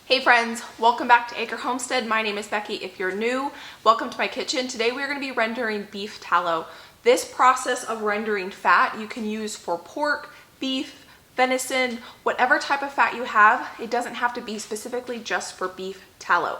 Hey friends, welcome back to Acre Homestead. My name is Becky. If you're new, welcome to my kitchen. Today we're going to be rendering beef tallow. This process of rendering fat you can use for pork, beef, venison, whatever type of fat you have. It doesn't have to be specifically just for beef tallow.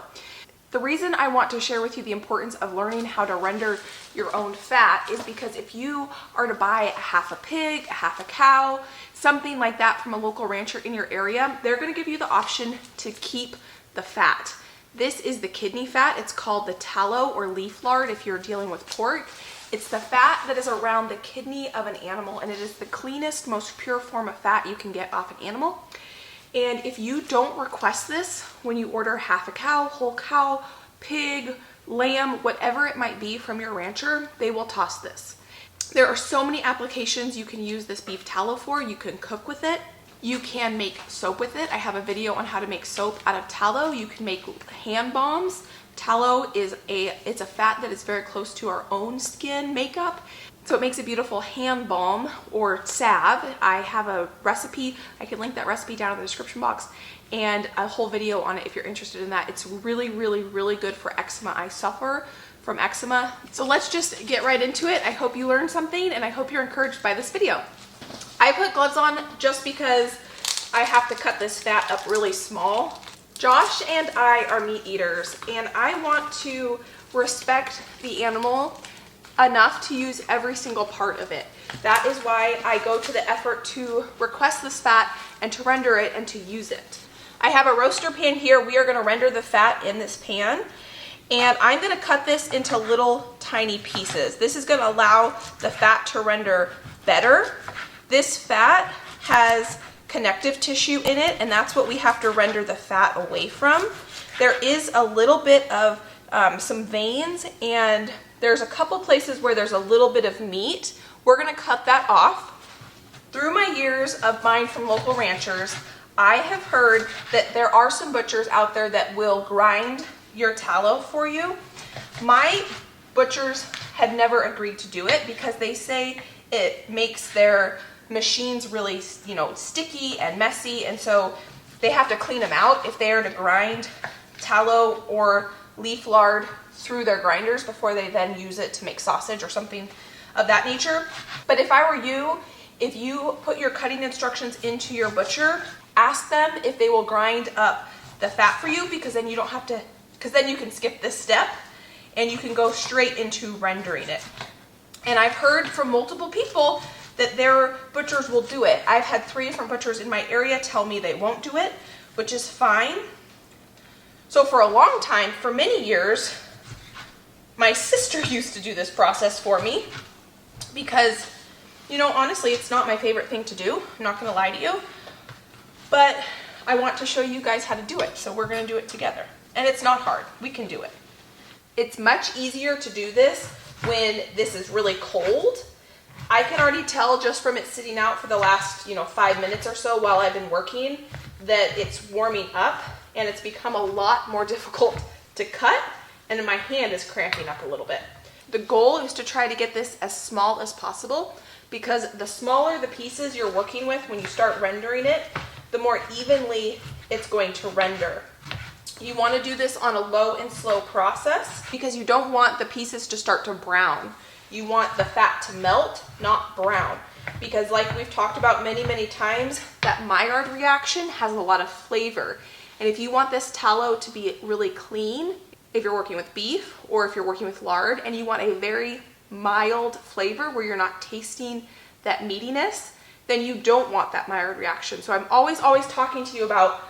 The reason I want to share with you the importance of learning how to render your own fat is because if you are to buy a half a pig, a half a cow, something like that from a local rancher in your area, they're going to give you the option to keep the fat. This is the kidney fat. It's called the tallow or leaf lard if you're dealing with pork. It's the fat that is around the kidney of an animal, and it is the cleanest, most pure form of fat you can get off an animal. And if you don't request this when you order half a cow, whole cow, pig, lamb, whatever it might be from your rancher, they will toss this. There are so many applications you can use this beef tallow for. You can cook with it. You can make soap with it. I have a video on how to make soap out of tallow. You can make hand balms. Tallow is it's a fat that is very close to our own skin makeup. So it makes a beautiful hand balm or salve. I have a recipe. I can link that recipe down in the description box and a whole video on it if you're interested in that. It's really, really, really good for eczema. I suffer from eczema. So let's just get right into it. I hope you learned something and I hope you're encouraged by this video. I put gloves on just because I have to cut this fat up really small. Josh and I are meat eaters and I want to respect the animal enough to use every single part of it. That is why I go to the effort to request this fat and to render it and to use it. I have a roaster pan here. We are going to render the fat in this pan, and I'm going to cut this into little tiny pieces. This is going to allow the fat to render better. This fat has connective tissue in it, and that's what we have to render the fat away from. There is a little bit of some veins, and there's a couple places where there's a little bit of meat. We're going to cut that off. Through my years of buying from local ranchers, I have heard that there are some butchers out there that will grind your tallow for you. My butchers had never agreed to do it because they say it makes their machines really, sticky and messy, and so they have to clean them out if they are to grind tallow or leaf lard through their grinders before they then use it to make sausage or something of that nature. But if I were you, if you put your cutting instructions into your butcher, ask them if they will grind up the fat for you, because then you don't have to, because then you can skip this step and you can go straight into rendering it. And I've heard from multiple people that their butchers will do it. I've had 3 different butchers in my area tell me they won't do it, which is fine. So for a long time, for many years, my sister used to do this process for me because, honestly, it's not my favorite thing to do. I'm not going to lie to you. But I want to show you guys how to do it, so we're going to do it together. And it's not hard. We can do it. It's much easier to do this when this is really cold. I can already tell just from it sitting out for the last, 5 minutes or so while I've been working that it's warming up and it's become a lot more difficult to cut, and my hand is cramping up a little bit. The goal is to try to get this as small as possible, because the smaller the pieces you're working with when you start rendering it, the more evenly it's going to render. You want to do this on a low and slow process because you don't want the pieces to start to brown. You want the fat to melt, not brown. Because like we've talked about many, many times, that Maillard reaction has a lot of flavor. And if you want this tallow to be really clean, if you're working with beef or if you're working with lard and you want a very mild flavor where you're not tasting that meatiness, then you don't want that Maillard reaction. So I'm always talking to you about,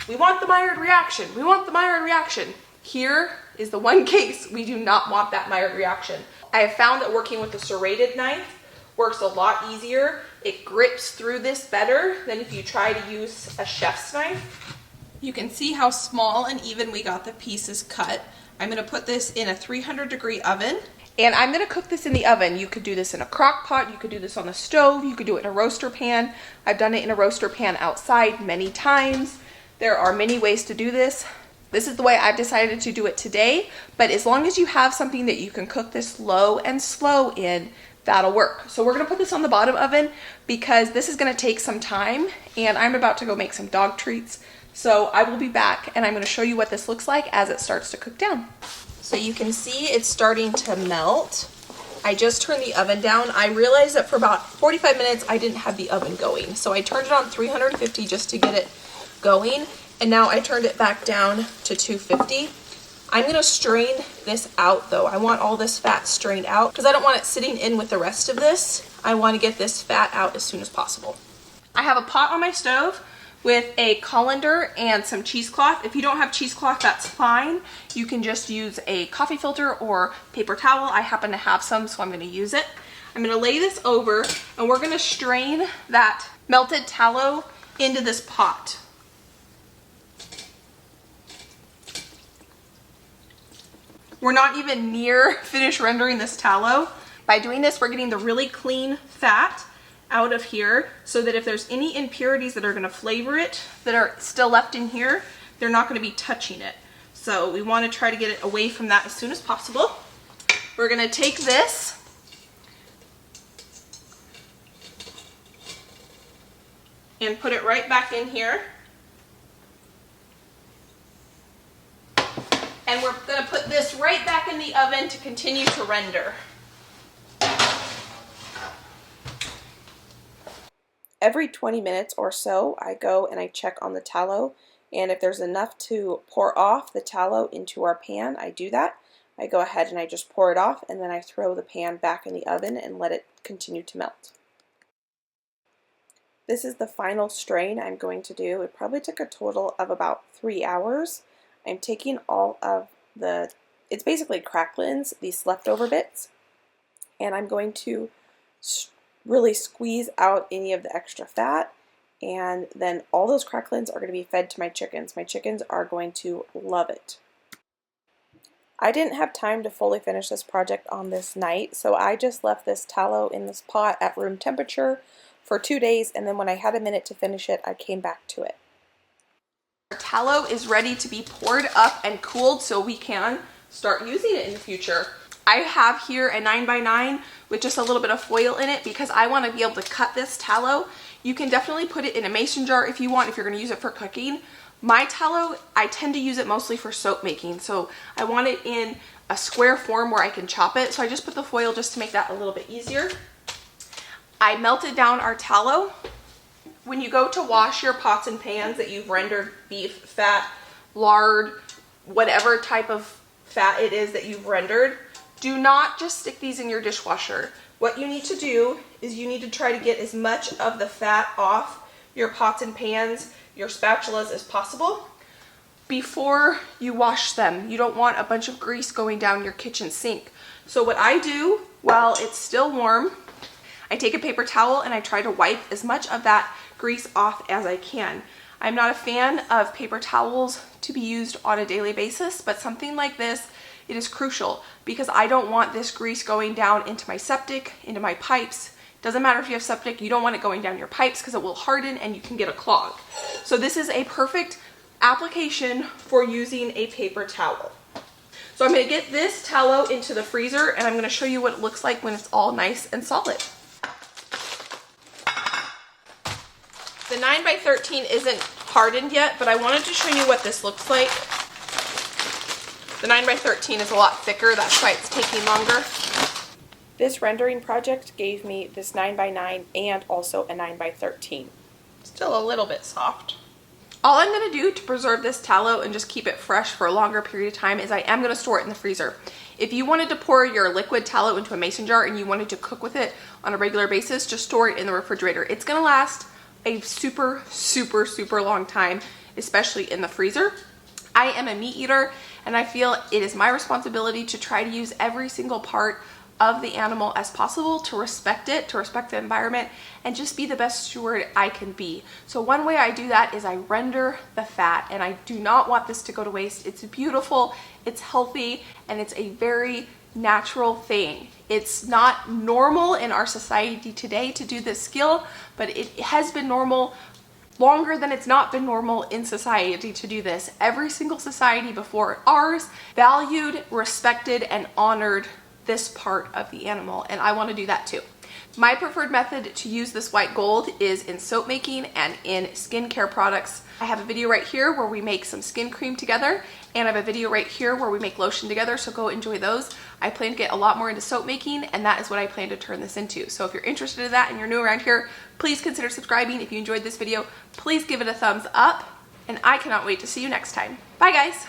we want the Maillard reaction. We want the Maillard reaction. Here is the one case we do not want that Maillard reaction. I have found that working with a serrated knife works a lot easier. It grips through this better than if you try to use a chef's knife. You can see how small and even we got the pieces cut. I'm going to put this in a 300-degree oven, and I'm going to cook this in the oven. You could do this in a crock pot, you could do this on the stove, you could do it in a roaster pan. I've done it in a roaster pan outside many times. There are many ways to do this. This is the way I've decided to do it today, but as long as you have something that you can cook this low and slow in, that'll work. So we're gonna put this on the bottom oven because this is gonna take some time, and I'm about to go make some dog treats. So I will be back and I'm going to show you what this looks like as it starts to cook down. So you can see it's starting to melt. I just turned the oven down. I realized that for about 45 minutes I didn't have the oven going. So I turned it on 350 just to get it going. And now I turned it back down to 250. I'm gonna strain this out though. I want all this fat strained out because I don't want it sitting in with the rest of this. I want to get this fat out as soon as possible. I have a pot on my stove with a colander and some cheesecloth. If you don't have cheesecloth, that's fine. You can just use a coffee filter or paper towel. I happen to have some, so I'm going to use it. I'm going to lay this over and we're going to strain that melted tallow into this pot. We're not even near finished rendering this tallow. By doing this, we're getting the really clean fat out of here so that if there's any impurities that are going to flavor it that are still left in here, they're not going to be touching it. So we want to try to get it away from that as soon as possible. We're going to take this and put it right back in here. And we're going to put this right back in the oven to continue to render. Every 20 minutes or so, I go and I check on the tallow, and if there's enough to pour off the tallow into our pan, I do that. I go ahead and I just pour it off, and then I throw the pan back in the oven and let it continue to melt. This is the final strain I'm going to do. It probably took a total of about 3 hours. I'm taking all of it's basically cracklins, these leftover bits, and I'm going to really squeeze out any of the extra fat, and then all those cracklins are going to be fed to my chickens. My chickens are going to love it. I didn't have time to fully finish this project on this night, so I just left this tallow in this pot at room temperature for 2 days, and then when I had a minute to finish it, I came back to it. Our tallow is ready to be poured up and cooled so we can start using it in the future. I have here a 9x9 with just a little bit of foil in it because I want to be able to cut this tallow. You can definitely put it in a mason jar if you want, if you're going to use it for cooking. My tallow, I tend to use it mostly for soap making, so I want it in a square form where I can chop it, so I just put the foil just to make that a little bit easier. I melted down our tallow. When you go to wash your pots and pans that you've rendered beef, fat, lard, whatever type of fat it is that you've rendered, do not just stick these in your dishwasher. What you need to do is you need to try to get as much of the fat off your pots and pans, your spatulas as possible before you wash them. You don't want a bunch of grease going down your kitchen sink. So what I do while it's still warm, I take a paper towel and I try to wipe as much of that grease off as I can. I'm not a fan of paper towels to be used on a daily basis, but something like this, it is crucial because I don't want this grease going down into my septic, into my pipes. Doesn't matter if you have septic, you don't want it going down your pipes because it will harden and you can get a clog. So this is a perfect application for using a paper towel. So I'm going to get this tallow into the freezer and I'm going to show you what it looks like when it's all nice and solid. The 9x13 isn't hardened yet, but I wanted to show you what this looks like. The 9x13 is a lot thicker, that's why it's taking longer. This rendering project gave me this 9x9 and also a 9x13. Still a little bit soft. All I'm going to do to preserve this tallow and just keep it fresh for a longer period of time is I am going to store it in the freezer. If you wanted to pour your liquid tallow into a mason jar and you wanted to cook with it on a regular basis, just store it in the refrigerator. It's going to last a super long time, especially in the freezer. I am a meat eater and I feel it is my responsibility to try to use every single part of the animal as possible, to respect it, to respect the environment, and just be the best steward I can be. So one way I do that is I render the fat, and I do not want this to go to waste. It's beautiful, it's healthy, and it's a very natural thing. It's not normal in our society today to do this skill, but it has been normal longer than it's not been normal in society to do this. Every single society before ours valued, respected, and honored this part of the animal, and I want to do that too. My preferred method to use this white gold is in soap making and in skincare products. I have a video right here where we make some skin cream together, and I have a video right here where we make lotion together, so go enjoy those. I plan to get a lot more into soap making, and that is what I plan to turn this into. So if you're interested in that and you're new around here, please consider subscribing. If you enjoyed this video, please give it a thumbs up, and I cannot wait to see you next time. Bye guys!